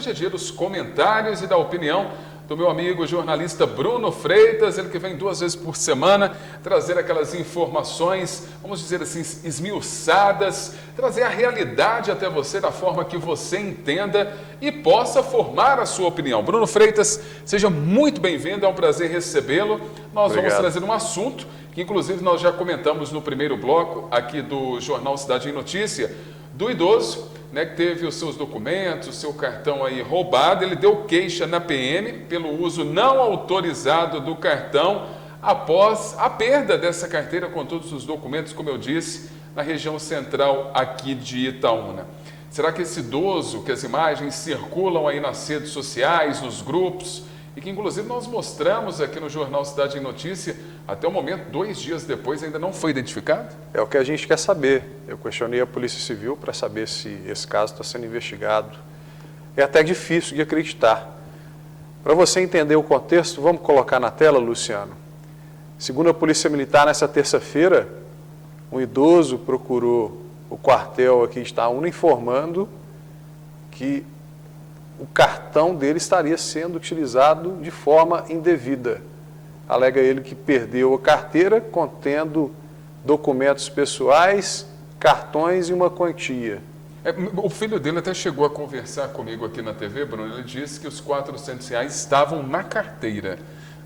hoje é dia dos comentários e da opinião do meu amigo jornalista Bruno Freitas, ele que vem 2 vezes por semana trazer aquelas informações, vamos dizer assim, esmiuçadas, trazer a realidade até você da forma que você entenda e possa formar a sua opinião. Bruno Freitas, seja muito bem-vindo, é um prazer recebê-lo. Nós Obrigado. vamos trazer um assunto que inclusive nós já comentamos no primeiro bloco aqui do Jornal Cidade em Notícia, do idoso, né, que teve os seus documentos, o seu cartão aí roubado. Ele deu queixa na PM pelo uso não autorizado do cartão após a perda dessa carteira com todos os documentos, como eu disse, na região central aqui de Itaúna. Será que esse idoso, que as imagens circulam aí nas redes sociais, nos grupos, e que inclusive nós mostramos aqui no Jornal Cidade em Notícia, até o momento, 2 dias depois, ainda não foi identificado? É o que a gente quer saber. Eu questionei a Polícia Civil para saber se esse caso está sendo investigado. É até difícil de acreditar. Para você entender o contexto, vamos colocar na tela, Luciano. Segundo a Polícia Militar, nessa terça-feira, um idoso procurou o quartel aqui de Itaúna informando que o cartão dele estaria sendo utilizado de forma indevida. Alega ele que perdeu a carteira contendo documentos pessoais, cartões e uma quantia. O filho dele até chegou a conversar comigo aqui na TV, Bruno. Ele disse que os R$400 estavam na carteira.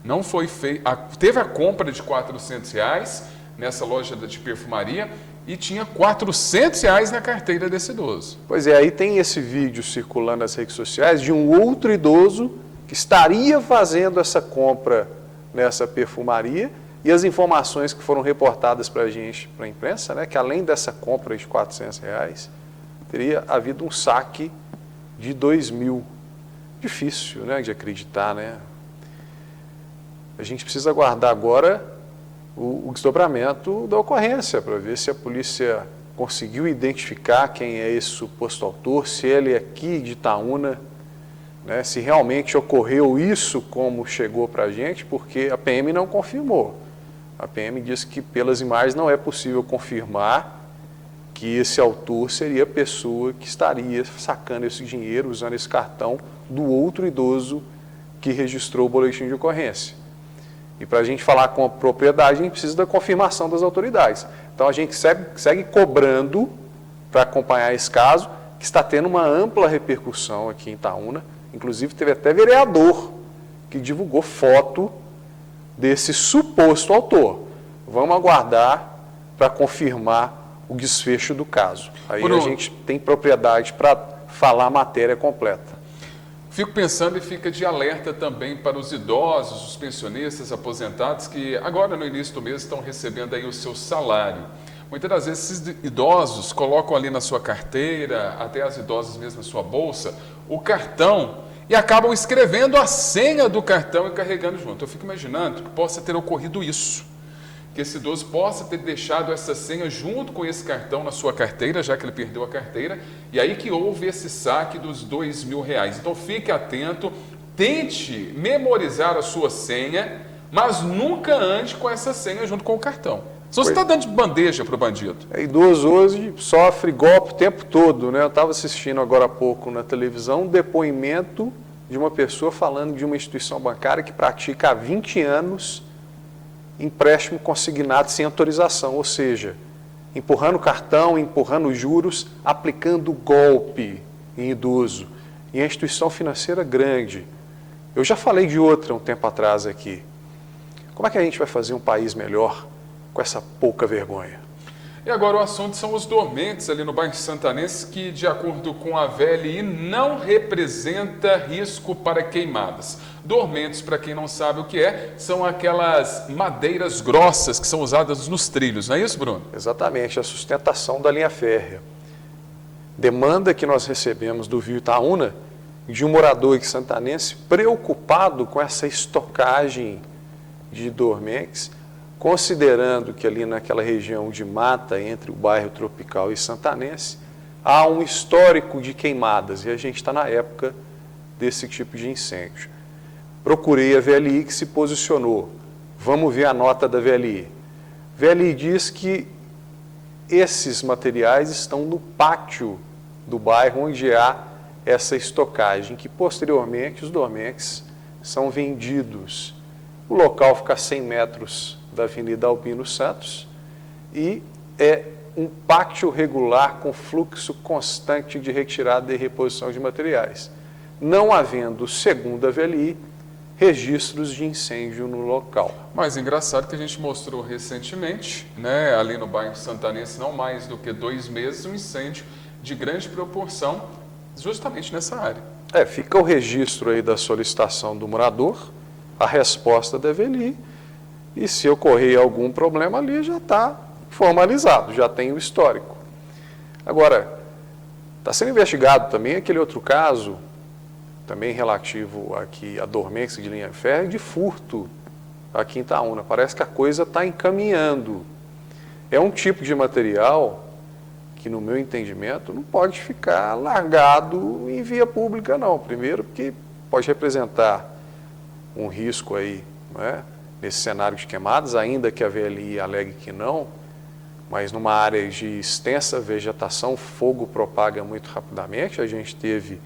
Não foi feito. Teve a compra de R$400 nessa loja de perfumaria e tinha R$400 na carteira desse idoso. Pois é, aí tem esse vídeo circulando nas redes sociais de um outro idoso que estaria fazendo essa compra nessa perfumaria, e as informações que foram reportadas para a gente, para a imprensa, né, que além dessa compra de R$400, teria havido um saque de 2.000. Difícil, né, de acreditar, né? A gente precisa aguardar agora o desdobramento da ocorrência para ver se a polícia conseguiu identificar quem é esse suposto autor, se ele é aqui de Itaúna, né, se realmente ocorreu isso como chegou para a gente, porque a PM não confirmou. A PM disse que pelas imagens não é possível confirmar que esse autor seria a pessoa que estaria sacando esse dinheiro, usando esse cartão do outro idoso que registrou o boletim de ocorrência. E para a gente falar com a propriedade, a gente precisa da confirmação das autoridades. Então a gente segue cobrando para acompanhar esse caso, que está tendo uma ampla repercussão aqui em Itaúna. Inclusive teve até vereador que divulgou foto desse suposto autor. Vamos aguardar para confirmar o desfecho do caso. Aí a gente tem propriedade para falar a matéria completa. Fico pensando e fica de alerta também para os idosos, os pensionistas, aposentados, que agora no início do mês estão recebendo aí o seu salário. Muitas das vezes esses idosos colocam ali na sua carteira, até as idosas mesmo na sua bolsa, o cartão e acabam escrevendo a senha do cartão e carregando junto. Eu fico imaginando que possa ter ocorrido isso, que esse idoso possa ter deixado essa senha junto com esse cartão na sua carteira, já que ele perdeu a carteira, e aí que houve esse saque dos R$2.000. Então fique atento, tente memorizar a sua senha, mas nunca ande com essa senha junto com o cartão. Se você está dando de bandeja para o bandido. Idoso hoje sofre golpe o tempo todo, né? Eu estava assistindo agora há pouco na televisão um depoimento de uma pessoa falando de uma instituição bancária que pratica há 20 anos empréstimo consignado sem autorização, ou seja, empurrando cartão, empurrando juros, aplicando golpe em idoso. E a instituição financeira grande. Eu já falei de outra um tempo atrás aqui. Como é que a gente vai fazer um país melhor com essa pouca vergonha? E agora o assunto são os dormentes ali no bairro Santanense, que de acordo com a VLI não representa risco para queimadas. Dormentes, para quem não sabe o que é, são aquelas madeiras grossas que são usadas nos trilhos, não é isso, Bruno? Exatamente, a sustentação da linha férrea. Demanda que nós recebemos do Rio Itaúna de um morador aqui santanense preocupado com essa estocagem de dormentes, considerando que ali naquela região de mata entre o bairro Tropical e Santanense há um histórico de queimadas e a gente está na época desse tipo de incêndio. Procurei a VLI que se posicionou. Vamos ver a nota da VLI. VLI diz que esses materiais estão no pátio do bairro onde há essa estocagem, que posteriormente os dormentes são vendidos. O local fica a 100 metros da Avenida Albino Santos e é um pátio regular com fluxo constante de retirada e reposição de materiais, não havendo, segundo a VLI, registros de incêndio no local. Mas engraçado que a gente mostrou recentemente, né, ali no bairro Santanense, não mais do que 2 meses, um incêndio de grande proporção justamente nessa área. Fica o registro aí da solicitação do morador, a resposta da VLI, e se ocorrer algum problema ali já está formalizado, já tem o histórico. Agora, está sendo investigado também aquele outro caso, também relativo aqui à dormência de linha férrea, de furto aqui em Itaúna. Parece que a coisa está encaminhando. É um tipo de material que, no meu entendimento, não pode ficar largado em via pública, não. Primeiro, porque pode representar um risco aí, né, nesse cenário de queimadas, ainda que a VLI alegue que não, mas numa área de extensa vegetação, fogo propaga muito rapidamente. A gente teve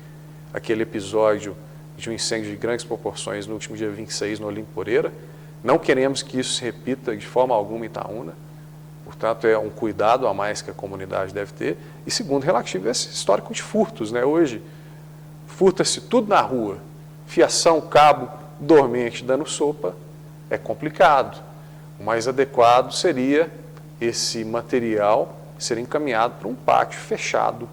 aquele episódio de um incêndio de grandes proporções no último dia 26 no Olimpo Poreira. Não queremos que isso se repita de forma alguma em Itaúna. Portanto, é um cuidado a mais que a comunidade deve ter. E segundo, relativo a esse histórico de furtos, né? Hoje, furta-se tudo na rua. Fiação, cabo, dormente dando sopa, é complicado. O mais adequado seria esse material ser encaminhado para um pátio fechado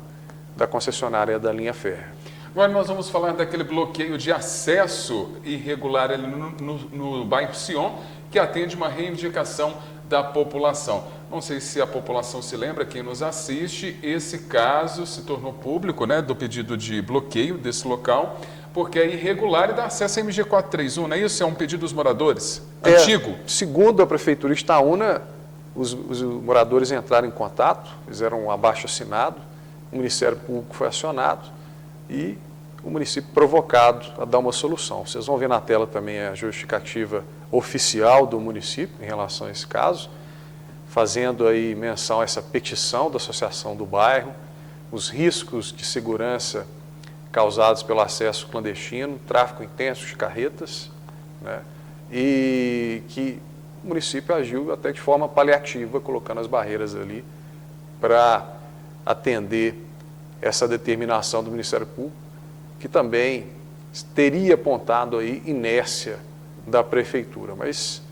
da concessionária da linha férrea. Agora nós vamos falar daquele bloqueio de acesso irregular ali no bairro Sion, que atende uma reivindicação da população. Não sei se a população se lembra, quem nos assiste, esse caso se tornou público, né, do pedido de bloqueio desse local, porque é irregular e dá acesso à MG 431, não é isso? É um pedido dos moradores? Antigo? Segundo a Prefeitura de Itaúna, os moradores entraram em contato, fizeram um abaixo-assinado, o Ministério Público foi acionado e o município provocado a dar uma solução. Vocês vão ver na tela também a justificativa oficial do município em relação a esse caso, fazendo aí menção a essa petição da associação do bairro, os riscos de segurança causados pelo acesso clandestino, tráfego intenso de carretas, né, e que o município agiu até de forma paliativa, colocando as barreiras ali para atender essa determinação do Ministério Público, que também teria apontado aí inércia da Prefeitura. Mas,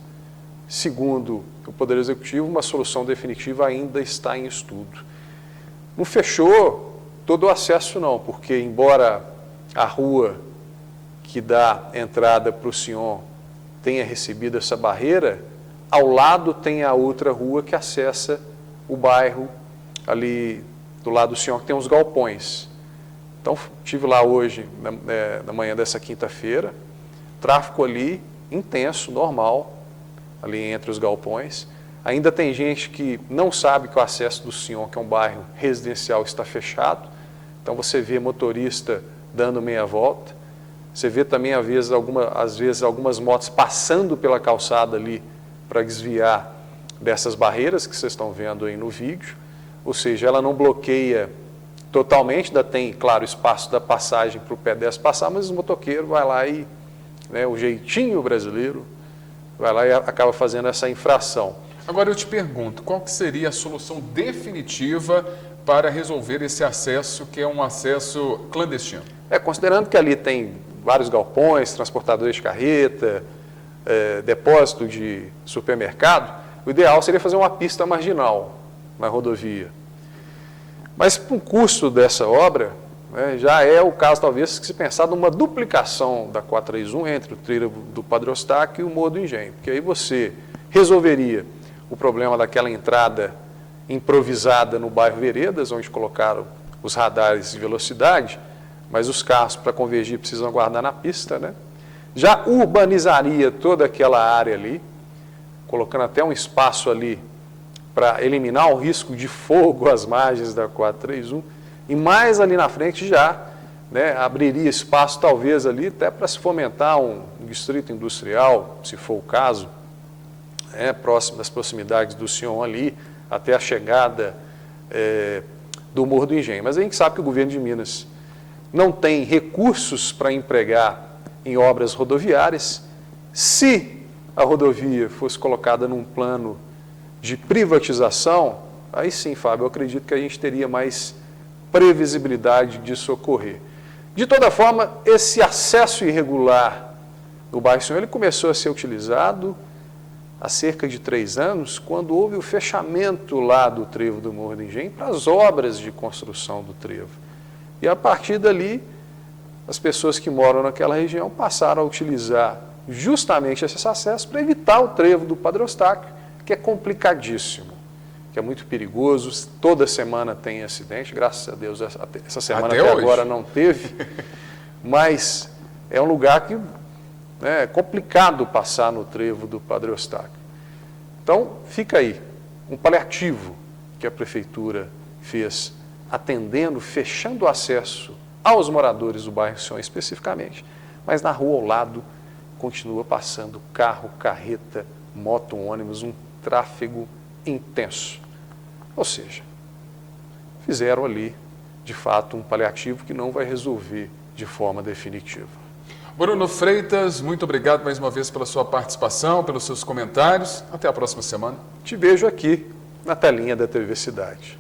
segundo o Poder Executivo, uma solução definitiva ainda está em estudo. Não fechou todo o acesso não, porque embora a rua que dá entrada para o Sion tenha recebido essa barreira, ao lado tem a outra rua que acessa o bairro ali do lado do Sion, que tem os galpões. Então, estive lá hoje, na manhã dessa quinta-feira, tráfego ali intenso, normal, ali entre os galpões. Ainda tem gente que não sabe que o acesso do Sion, que é um bairro residencial, está fechado. Então, você vê motorista dando meia volta. Você vê também, às vezes, algumas motos passando pela calçada ali para desviar dessas barreiras que vocês estão vendo aí no vídeo. Ou seja, ela não bloqueia totalmente, ainda tem, claro, espaço da passagem para o pedestre passar, mas o motoqueiro vai lá e, né, o jeitinho brasileiro, vai lá e acaba fazendo essa infração. Agora eu te pergunto, qual que seria a solução definitiva para resolver esse acesso, que é um acesso clandestino? Considerando que ali tem vários galpões, transportadores de carreta, depósito de supermercado, o ideal seria fazer uma pista marginal na rodovia. Mas para o custo dessa obra, né, já é o caso talvez que se pensar numa duplicação da 431 entre o trilho do Padre Eustáquio e o Morro do Engenho, porque aí você resolveria o problema daquela entrada improvisada no bairro Veredas, onde colocaram os radares de velocidade, mas os carros para convergir precisam aguardar na pista, né? Já urbanizaria toda aquela área ali, colocando até um espaço ali para eliminar o risco de fogo às margens da 431, e mais ali na frente já, né, abriria espaço talvez ali até para se fomentar um distrito industrial, se for o caso, próximo das proximidades do Sion ali, até a chegada do Morro do Engenho. Mas a gente sabe que o governo de Minas não tem recursos para empregar em obras rodoviárias. Se a rodovia fosse colocada num plano de privatização, aí sim, Fábio, eu acredito que a gente teria mais previsibilidade disso ocorrer. De toda forma, esse acesso irregular no bairro Senhor, ele começou a ser utilizado há cerca de 3 anos, quando houve o fechamento lá do trevo do Morro do Engenho para as obras de construção do trevo. E a partir dali, as pessoas que moram naquela região passaram a utilizar justamente esse acesso para evitar o trevo do Padre Eustáquio, que é complicadíssimo, que é muito perigoso, toda semana tem acidente, graças a Deus essa semana até agora não teve, mas é um lugar que é complicado passar no trevo do Padre Eustáquio. Então, fica aí um paliativo que a Prefeitura fez, atendendo, fechando o acesso aos moradores do bairro Sion especificamente, mas na rua ao lado continua passando carro, carreta, moto, ônibus, um tráfego intenso. Ou seja, fizeram ali, de fato, um paliativo que não vai resolver de forma definitiva. Bruno Freitas, muito obrigado mais uma vez pela sua participação, pelos seus comentários. Até a próxima semana. Te vejo aqui na telinha da TV Cidade.